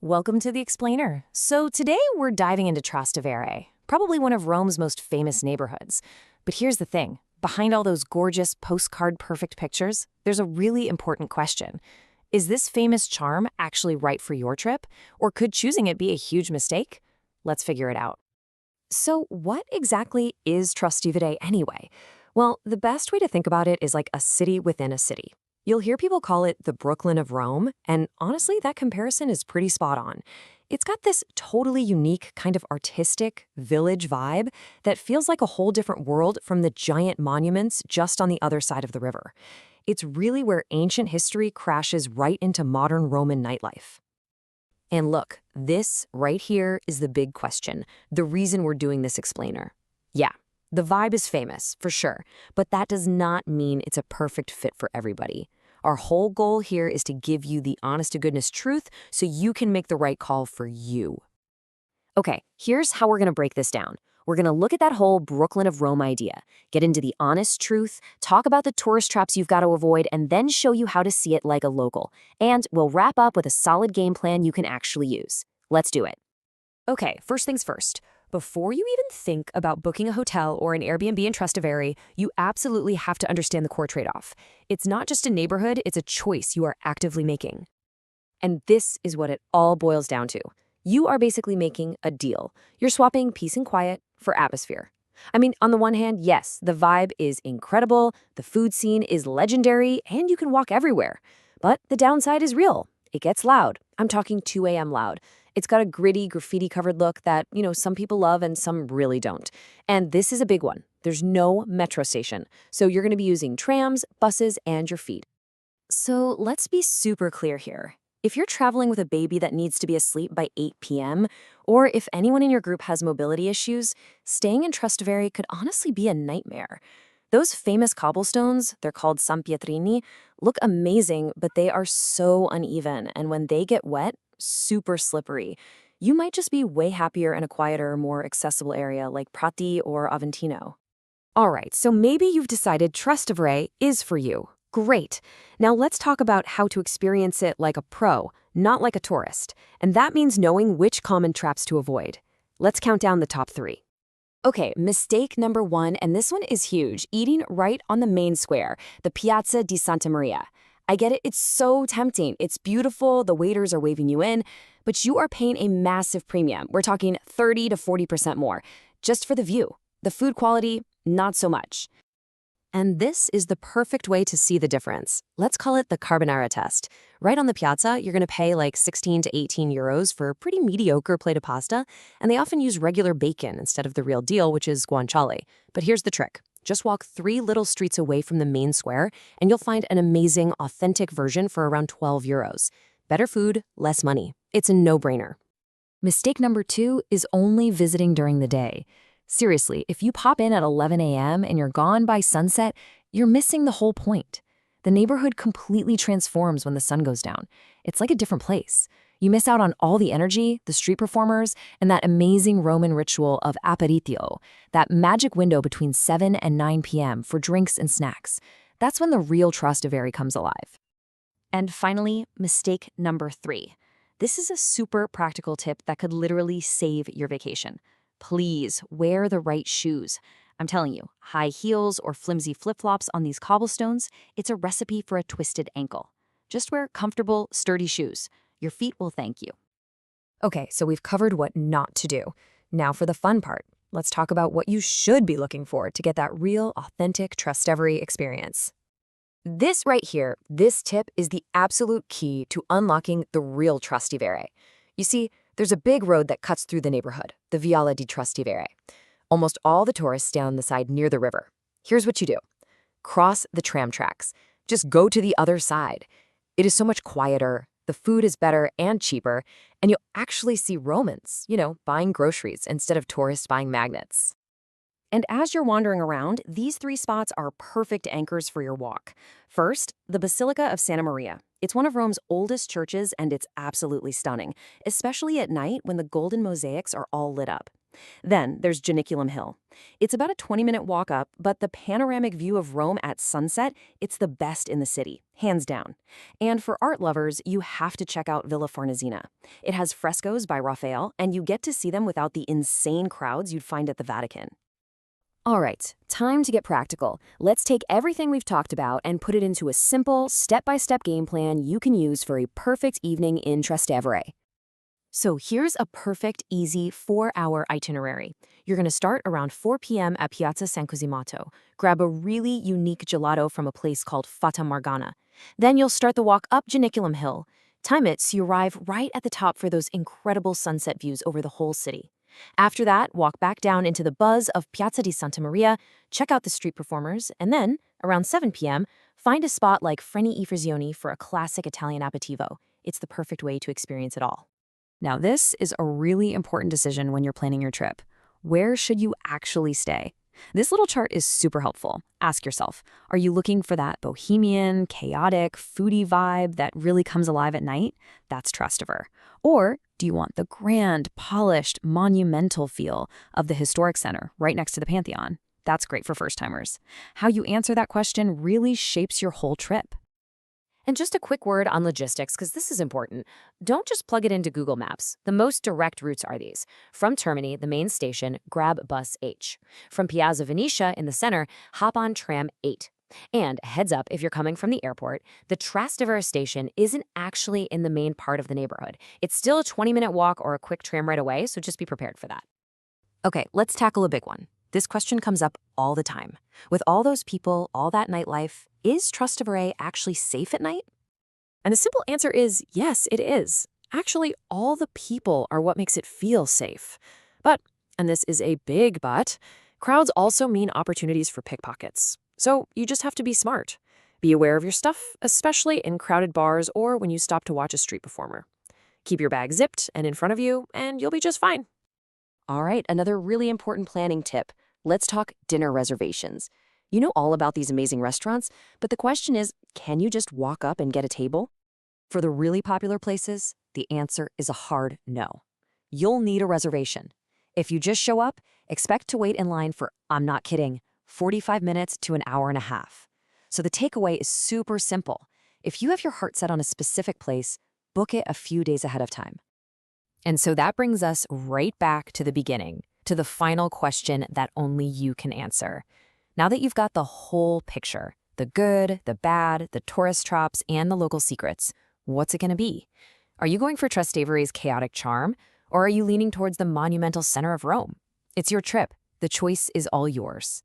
Welcome to the Explainer. So today we're diving into Trastevere, probably one of Rome's most famous neighborhoods. But here's the thing. Behind all those gorgeous postcard-perfect pictures, there's a really important question. Is this famous charm actually right for your trip? Or could choosing it be a huge mistake? Let's figure it out. So what exactly is Trastevere anyway? Well, the best way to think about it is like a city within a city. You'll hear people call it the Brooklyn of Rome, and honestly, that comparison is pretty spot on. It's got this totally unique, kind of artistic village vibe that feels like a whole different world from the giant monuments just on the other side of the river. It's really where ancient history crashes right into modern Roman nightlife. And look, this right here is the big question, the reason we're doing this explainer. Yeah, the vibe is famous, for sure, but that does not mean it's a perfect fit for everybody. Our whole goal here is to give you the honest-to-goodness truth so you can make the right call for you. Okay, here's how we're going to break this down. We're going to look at that whole Brooklyn of Rome idea, get into the honest truth, talk about the tourist traps you've got to avoid, and then show you how to see it like a local. And we'll wrap up with a solid game plan you can actually use. Let's do it. Okay, first things first. Before you even think about booking a hotel or an Airbnb in Trastevere, you absolutely have to understand the core trade-off. It's not just a neighborhood, it's a choice you are actively making. And this is what it all boils down to. You are basically making a deal. You're swapping peace and quiet for atmosphere. I mean, on the one hand, yes, the vibe is incredible, the food scene is legendary, and you can walk everywhere. But the downside is real. It gets loud. I'm talking 2 a.m. loud. It's got a gritty, graffiti-covered look that, some people love and some really don't. And this is a big one. There's no metro station, so you're going to be using trams, buses, and your feet. So let's be super clear here. If you're traveling with a baby that needs to be asleep by 8 p.m., or if anyone in your group has mobility issues, staying in Trastevere could honestly be a nightmare. Those famous cobblestones, they're called Sanpietrini, look amazing, but they are so uneven, and when they get wet, super slippery. You might just be way happier in a quieter, more accessible area like Prati or Aventino. All right, so maybe you've decided Trastevere is for you. Great. Now let's talk about how to experience it like a pro, not like a tourist. And that means knowing which common traps to avoid. Let's count down the top 3. Okay, mistake number 1, and this one is huge, eating right on the main square, the Piazza di Santa Maria. I get it, it's so tempting. It's beautiful, the waiters are waving you in, but you are paying a massive premium. We're talking 30 to 40% more, just for the view. The food quality, not so much. And this is the perfect way to see the difference. Let's call it the carbonara test. Right on the piazza, you're going to pay like 16 to 18 euros for a pretty mediocre plate of pasta, and they often use regular bacon instead of the real deal, which is guanciale. But here's the trick. Just walk 3 little streets away from the main square, and you'll find an amazing, authentic version for around 12 euros. Better food, less money. It's a no-brainer. Mistake number 2 is only visiting during the day. Seriously, if you pop in at 11 a.m. and you're gone by sunset, you're missing the whole point. The neighborhood completely transforms when the sun goes down. It's like a different place. You miss out on all the energy, the street performers, and that amazing Roman ritual of aperitivo, that magic window between 7 and 9 p.m. for drinks and snacks. That's when the real Trastevere comes alive. And finally, mistake number 3. This is a super practical tip that could literally save your vacation. Please wear the right shoes. I'm telling you, high heels or flimsy flip-flops on these cobblestones, it's a recipe for a twisted ankle. Just wear comfortable, sturdy shoes. Your feet will thank you. Okay, so we've covered what not to do. Now for the fun part. Let's talk about what you should be looking for to get that real, authentic Trastevere experience. This right here, this tip is the absolute key to unlocking the real Trastevere. You see, there's a big road that cuts through the neighborhood, the Viale di Trastevere. Almost all the tourists stay on the side near the river. Here's what you do. Cross the tram tracks. Just go to the other side. It is so much quieter, the food is better and cheaper, and you'll actually see Romans, buying groceries instead of tourists buying magnets. And as you're wandering around, these 3 spots are perfect anchors for your walk. First, the Basilica of Santa Maria. It's one of Rome's oldest churches, and it's absolutely stunning, especially at night when the golden mosaics are all lit up. Then there's Janiculum Hill. It's about a 20-minute walk up, but the panoramic view of Rome at sunset, it's the best in the city, hands down. And for art lovers, you have to check out Villa Farnesina. It has frescoes by Raphael, and you get to see them without the insane crowds you'd find at the Vatican. All right, time to get practical. Let's take everything we've talked about and put it into a simple, step-by-step game plan you can use for a perfect evening in Trastevere. So here's a perfect, easy 4-hour itinerary. You're going to start around 4 p.m. at Piazza San Cosimato. Grab a really unique gelato from a place called Fata Morgana. Then you'll start the walk up Janiculum Hill. Time it so you arrive right at the top for those incredible sunset views over the whole city. After that, walk back down into the buzz of Piazza di Santa Maria, check out the street performers, and then, around 7 p.m., find a spot like Freni I Frizioni for a classic Italian aperitivo. It's the perfect way to experience it all. Now, this is a really important decision when you're planning your trip. Where should you actually stay? This little chart is super helpful. Ask yourself, are you looking for that bohemian, chaotic, foodie vibe that really comes alive at night? That's Trastevere. Or do you want the grand, polished, monumental feel of the historic center right next to the Pantheon? That's great for first-timers. How you answer that question really shapes your whole trip. And just a quick word on logistics, because this is important. Don't just plug it into Google Maps. The most direct routes are these. From Termini, the main station, grab bus H. From Piazza Venetia in the center, hop on tram 8. And heads up, if you're coming from the airport, the Trastevere station isn't actually in the main part of the neighborhood. It's still a 20-minute walk or a quick tram right away, so just be prepared for that. Okay, let's tackle a big one. This question comes up all the time. With all those people, all that nightlife, is Trastevere actually safe at night? And the simple answer is yes, it is. Actually, all the people are what makes it feel safe. But, and this is a big but, crowds also mean opportunities for pickpockets. So you just have to be smart. Be aware of your stuff, especially in crowded bars or when you stop to watch a street performer. Keep your bag zipped and in front of you, and you'll be just fine. All right, another really important planning tip. Let's talk dinner reservations. You know all about these amazing restaurants, but the question is, can you just walk up and get a table? For the really popular places, the answer is a hard no. You'll need a reservation. If you just show up, expect to wait in line for, I'm not kidding, 45 minutes to an hour and a half. So the takeaway is super simple. If you have your heart set on a specific place, book it a few days ahead of time. And so that brings us right back to the beginning, to the final question that only you can answer. Now that you've got the whole picture, the good, the bad, the tourist traps, and the local secrets, what's it going to be? Are you going for Trastevere's chaotic charm, or are you leaning towards the monumental center of Rome? It's your trip. The choice is all yours.